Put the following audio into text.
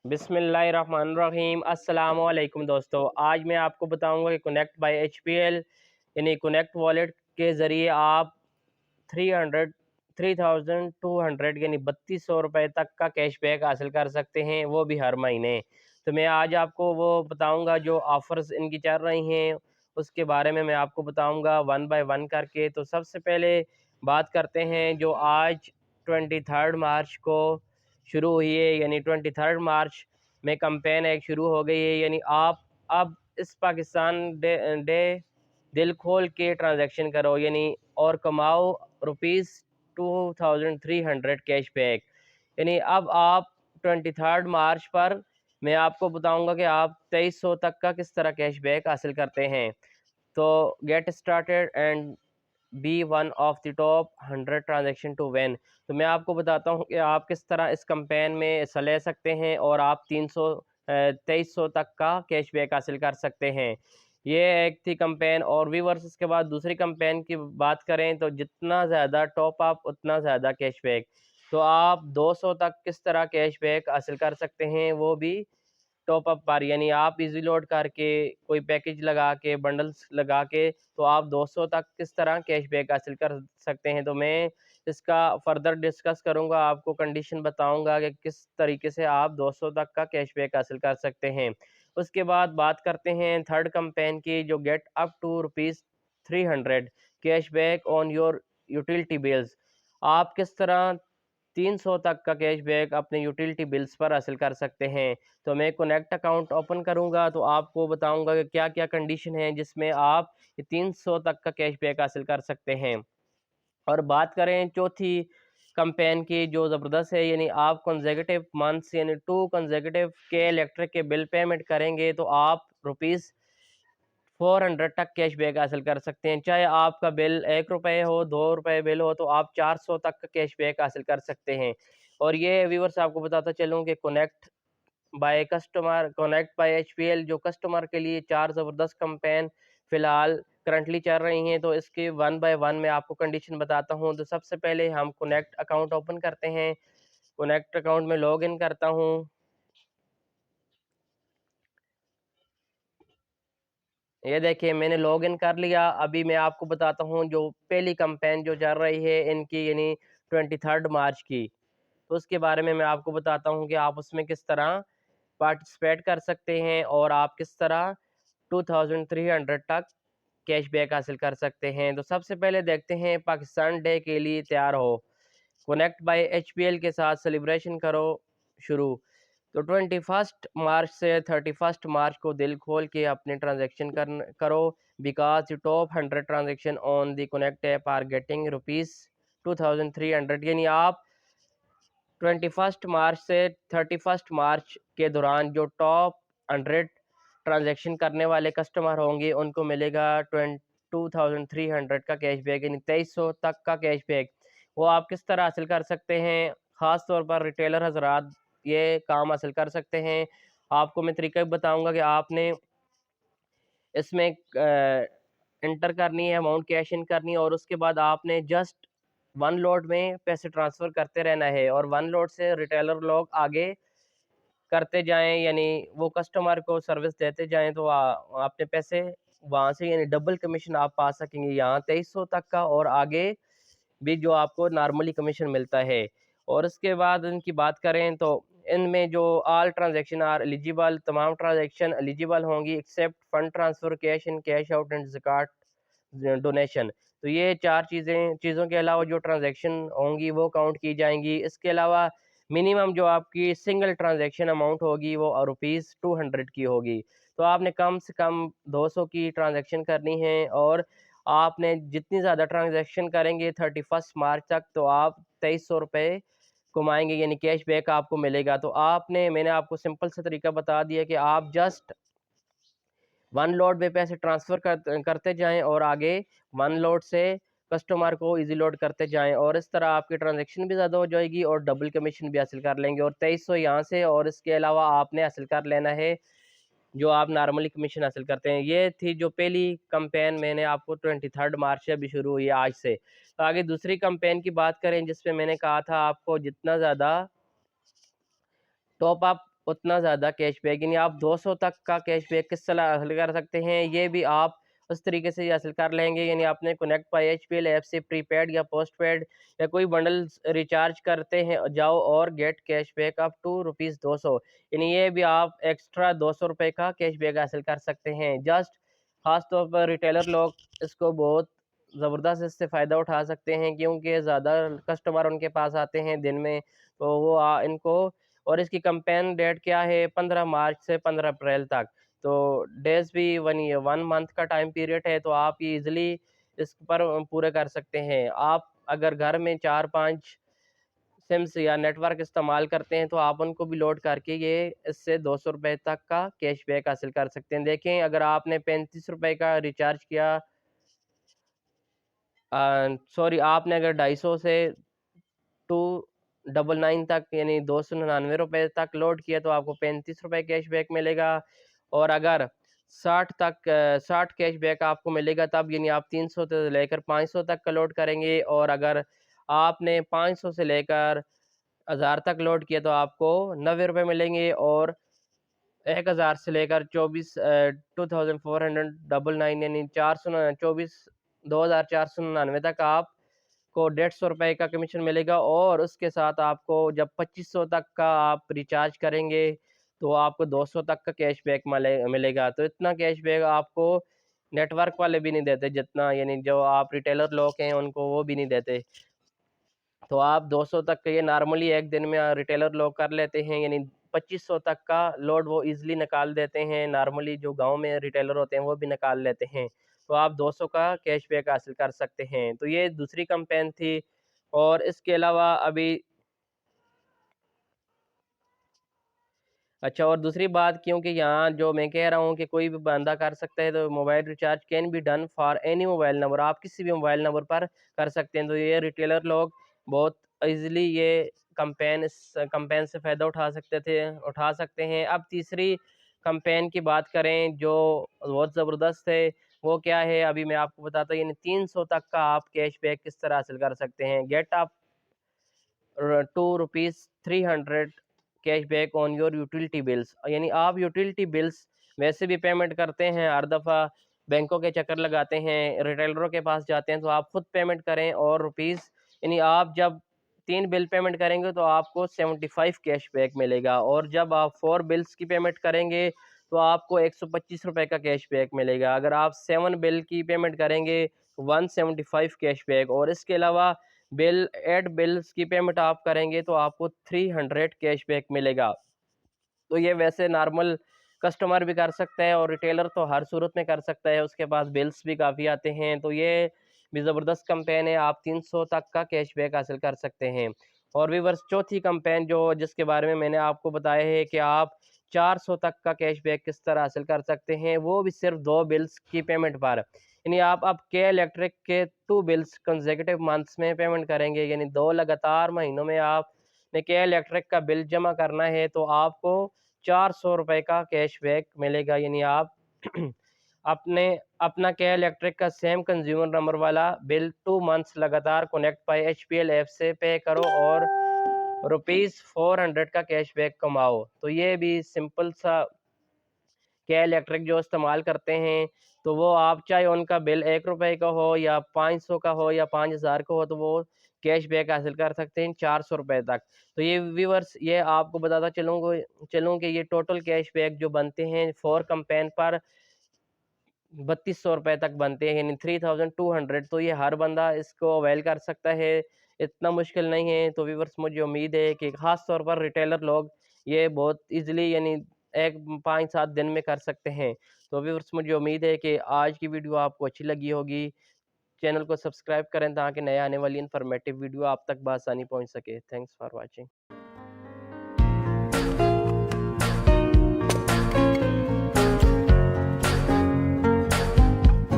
बिस्मिल्लाहिर्रहमानिर्रहीम। अस्सलामुअलैकुम दोस्तों, आज मैं आपको बताऊंगा कि कनेक्ट बाय एचपीएल यानी कनेक्ट वॉलेट के ज़रिए आप 300 3200 यानी 3200 रुपये तक का कैशबैक हासिल कर सकते हैं, वो भी हर महीने। तो मैं आज आपको वो बताऊंगा जो ऑफ़र्स इनकी चल रही हैं, उसके बारे में मैं आपको बताऊंगा वन बाय वन करके। तो सबसे पहले बात करते हैं जो आज 23 मार्च को शुरू हुई है, यानी 23 मार्च में कैंपेन एक शुरू हो गई है। यानी आप अब इस पाकिस्तान डे दिल खोल के ट्रांजैक्शन करो यानी और कमाओ ₹2300 कैशबैक। यानी अब आप 23 मार्च पर मैं आपको बताऊंगा कि आप 2300 तक का किस तरह कैशबैक हासिल करते हैं। तो get started and be one of the top 100 transaction to win. तो मैं आपको बताता हूँ कि आप किस तरह इस कैंपेन में हिस्सा ले सकते हैं और आप 2300 तक का कैशबैक हासिल कर सकते हैं। ये एक थी कैंपेन। और व्यूअर्स, इसके बाद दूसरी कैंपेन की बात करें तो जितना ज़्यादा टॉप अप उतना ज़्यादा कैशबैक। तो आप 200 तक किस तरह कैशबैक हासिल कर सकते हैं, वो भी टॉप अप पर, यानी आप इजी लोड करके कोई पैकेज लगा के बंडल्स लगा के तो आप 200 तक किस तरह कैशबैक हासिल कर सकते हैं। तो मैं इसका फर्दर डिस्कस करूंगा, आपको कंडीशन बताऊंगा कि किस तरीके से आप 200 तक का कैशबैक हासिल कर सकते हैं। उसके बाद बात करते हैं थर्ड कैंपेन की, जो get up to ₹300 cashback on your utility bills. आप किस तरह 300 तक का कैशबैक अपने यूटिलिटी बिल्स पर हासिल कर सकते हैं। तो मैं कनेक्ट अकाउंट ओपन करूंगा तो आपको बताऊंगा कि क्या क्या कंडीशन है जिसमें आप 300 तक का कैशबैक हासिल कर सकते हैं। और बात करें चौथी कैंपेन की, जो ज़बरदस्त है, यानी आप कंसेक्यूटिव मंथ्स यानी 2 कंसेक्यूटिव के इलेक्ट्रिक के बिल पेमेंट करेंगे तो आप रुपीज़ 400 तक कैशबैक हासिल कर सकते हैं। चाहे आपका बिल ₹1 हो, ₹2 बिल हो, तो आप 400 तक का कैशबैक हासिल कर सकते हैं। और ये व्यूअर्स आपको बताता चलूँ कि कनेक्ट बाय एचपीएल जो कस्टमर के लिए 4 ज़बरदस्त कैंपेन फ़िलहाल करंटली चल रही हैं। तो इसके वन बाय वन मैं आपको कंडीशन बताता हूँ। तो सबसे पहले हम कनेक्ट अकाउंट ओपन करते हैं। कनेक्ट अकाउंट में लॉगिन करता हूँ। ये देखिए मैंने लॉगिन कर लिया। अभी मैं आपको बताता हूँ जो पहली कैंपेन जो चल रही है इनकी, यानी 23 मार्च की। तो उसके बारे में मैं आपको बताता हूँ कि आप उसमें किस तरह पार्टिसिपेट कर सकते हैं और आप किस तरह 2300 तक कैशबैक हासिल कर सकते हैं। तो सबसे पहले देखते हैं, पाकिस्तान डे के लिए तैयार हो, कनेक्ट बाय एचपीएल के साथ सेलिब्रेशन करो शुरू। तो 21 मार्च से 31 मार्च को दिल खोल के अपने ट्रांजैक्शन करो, because top 100 transaction on the connect app are getting ₹2300। यानी आप 21 मार्च से 31 मार्च के दौरान जो टॉप 100 ट्रांजैक्शन करने वाले कस्टमर होंगे उनको मिलेगा 2300 का कैशबैक, यानी 2300 तक का कैशबैक। वो आप किस तरह हासिल कर सकते हैं, ख़ास तौर पर रिटेलर हजरात ये काम हासिल कर सकते हैं। आपको मैं तरीका भी बताऊंगा कि आपने इसमें इंटर करनी है, अमाउंट कैश इन करनी है और उसके बाद आपने जस्ट वन लोड में पैसे ट्रांसफ़र करते रहना है और वन लोड से रिटेलर लोग आगे करते जाएं, यानी वो कस्टमर को सर्विस देते जाएं। तो आपने पैसे वहाँ से यानी डबल कमीशन आप पा सकेंगे, यहाँ 2300 तक का और आगे भी जो आपको नॉर्मली कमीशन मिलता है। और उसके बाद इनकी बात करें तो इनमें जो ऑल ट्रांजैक्शन आर एलिजिबल, तमाम ट्रांजैक्शन एलिजिबल होंगी except fund transfer, cash in, cash out and ज़कात डोनेशन। तो ये 4 चीज़ों के अलावा जो ट्रांजैक्शन होंगी वो काउंट की जाएंगी। इसके अलावा मिनिमम जो आपकी सिंगल ट्रांजैक्शन अमाउंट होगी वो ₹200 की होगी। तो आपने कम से कम 200 की ट्रांजैक्शन करनी है और आपने जितनी ज़्यादा ट्रांजैक्शन करेंगे 31 मार्च तक तो आप ₹2300 कमाएँगे, यानी कैशबैक आपको मिलेगा। तो मैंने आपको सिंपल सा तरीका बता दिया कि आप जस्ट वन लोड में पैसे ट्रांसफ़र करते जाएँ और आगे वन लोड से कस्टमर को ईज़ी लोड करते जाएँ और इस तरह आपकी ट्रांज़ैक्शन भी ज़्यादा हो जाएगी और डबल कमीशन भी हासिल कर लेंगे। और 2300 यहाँ से, और इसके अलावा आपने हासिल कर लेना है जो आप नॉर्मली कमीशन हासिल करते हैं। ये थी जो पहली कैंपेन मैंने आपको 23 मार्च से अभी शुरू हुई है आज से। तो आगे दूसरी कैंपेन की बात करें जिसपे मैंने कहा था आपको जितना ज़्यादा टॉप अप उतना ज़्यादा कैशबैक, यानी आप 200 तक का कैशबैक किस तरह हासिल कर सकते हैं, ये भी आप उस तरीके से ही हासिल कर लेंगे। यानी आपने कनेक्ट बाय एचपीएल ऐप से प्रीपेड या पोस्टपेड या कोई बंडल्स रिचार्ज करते हैं जाओ और get cashback up to rupees 200, यानी ये भी आप एक्स्ट्रा 200 रुपये का कैशबैक हासिल कर सकते हैं। जस्ट ख़ास तौर पर रिटेलर लोग इसको बहुत ज़बरदस्त इससे फ़ायदा उठा सकते हैं, क्योंकि ज़्यादा कस्टमर उनके पास आते हैं दिन में, तो वो इनको, और इसकी कैंपेन डेट क्या है, 15 मार्च से 15 अप्रैल तक। तो डेज़ भी 1 मंथ का टाइम पीरियड है, तो आप ये ईज़िली इस पर पूरे कर सकते हैं। आप अगर घर में 4-5 सिम्स या नेटवर्क इस्तेमाल करते हैं, तो आप उनको भी लोड करके ये इससे ₹200 तक का कैशबैक हासिल कर सकते हैं। देखें, अगर आपने ₹35 का रिचार्ज किया, सॉरी, आपने अगर 250 से 299 तक, यानी ₹299 तक लोड किया, तो आपको ₹35 कैशबैक मिलेगा। और अगर 60 तक 60 कैशबैक आपको मिलेगा तब, यानी आप 300 से लेकर 500 तक का लोड करेंगे, और अगर आपने 500 से लेकर 1000 तक लोड किया, तो आपको ₹90 मिलेंगे, और 1000 से लेकर 2499, यानी 2499 तक आपको ₹150 का कमीशन मिलेगा। और उसके साथ आपको जब 2500 तक का आप रिचार्ज करेंगे, तो आपको 200 तक का कैशबैक मिलेगा। तो इतना कैशबैक आपको नेटवर्क वाले भी नहीं देते जितना, यानी जो आप रिटेलर लोग हैं उनको वो भी नहीं देते। तो आप 200 तक का ये नॉर्मली एक दिन में रिटेलर लोग कर लेते हैं, यानी 2500 तक का लोड वो ईज़िली निकाल देते हैं। नॉर्मली जो गाँव में रिटेलर होते हैं वो भी निकाल लेते हैं। तो आप 200 का कैशबैक हासिल कर सकते हैं। तो ये दूसरी कैंपेन थी, और इसके अलावा अभी, अच्छा, और दूसरी बात, क्योंकि यहाँ जो मैं कह रहा हूँ कि कोई भी बंदा कर सकता है, तो mobile recharge can be done for any mobile number, आप किसी भी मोबाइल नंबर पर कर सकते हैं। तो ये रिटेलर लोग बहुत ईज़िली ये कैंपेन से फ़ायदा उठा सकते हैं। अब तीसरी कैंपेन की बात करें जो बहुत ज़बरदस्त है, वो क्या है अभी मैं आपको बताता हूँ। यानी 300 तक का आप कैशबैक किस तरह हासिल कर सकते हैं। Get up to rupees 300 cashback on your utility bills, यानी आप यूटिलिटी बिल्स वैसे भी पेमेंट करते हैं, हर दफ़ा बैंकों के चक्कर लगाते हैं, रिटेलरों के पास जाते हैं, तो आप खुद पेमेंट करें, और रुपीज़, यानी आप जब 3 बिल पेमेंट करेंगे तो आपको 75 कैशबैक मिलेगा, और जब आप 4 बिल्स की पेमेंट करेंगे तो आपको ₹125 का कैशबैक मिलेगा। अगर आप 7 बिल की पेमेंट करेंगे, 175 कैशबैक, और इसके अलावा 8 बिल्स की पेमेंट आप करेंगे तो आपको 300 कैशबैक मिलेगा। तो ये वैसे नॉर्मल कस्टमर भी कर सकता है, और रिटेलर तो हर सूरत में कर सकता है, उसके पास बिल्स भी काफ़ी आते हैं। तो ये भी ज़बरदस्त कैंपेन है, आप 300 तक का कैशबैक हासिल कर सकते हैं। और व्यूअर्स, चौथी कैंपेन जो जिसके बारे में मैंने आपको बताया है कि आप 400 तक का कैशबैक किस तरह हासिल कर सकते हैं, वो भी सिर्फ 2 बिल्स की पेमेंट पर। यानी आप अब के इलेक्ट्रिक के 2 बिल्स कंसेक्यूटिव मंथ्स में पेमेंट करेंगे, यानी 2 लगातार महीनों में आपने के इलेक्ट्रिक का बिल जमा करना है, तो आपको ₹400 का कैशबैक मिलेगा। यानी आप अपने अपना के इलेक्ट्रिक का सेम कंज्यूमर नंबर वाला बिल 2 मंथ्स लगातार कनेक्ट बाय एचपीएल ऐप से पे करो, और रुपीज़ 400 का कैशबैक कमाओ। तो ये भी सिंपल सा क्या इलेक्ट्रिक जो इस्तेमाल करते हैं, तो वो आप चाहे उनका बिल ₹1 का हो या 500 का हो या 5000 का हो, तो वो कैशबैक हासिल कर सकते हैं ₹400 तक। तो ये व्यूअर्स, ये आपको बताता चलूँ कि ये टोटल कैशबैक जो बनते हैं 4 कैंपेन पर ₹3200 तक बनते हैं, यानी 3200। तो ये हर बंदा इसको अवेल कर सकता है, इतना मुश्किल नहीं है। तो व्यूअर्स, मुझे उम्मीद है कि ख़ास तौर पर रिटेलर लोग ये बहुत ईज़िली, यानी एक 5-7 दिन में कर सकते हैं। तो व्यूअर्स, मुझे उम्मीद है कि आज की वीडियो आपको अच्छी लगी होगी। चैनल को सब्सक्राइब करें ताकि नए आने वाली इन्फॉर्मेटिव वीडियो आप तक बआसानी पहुँच सके। Thanks for watching.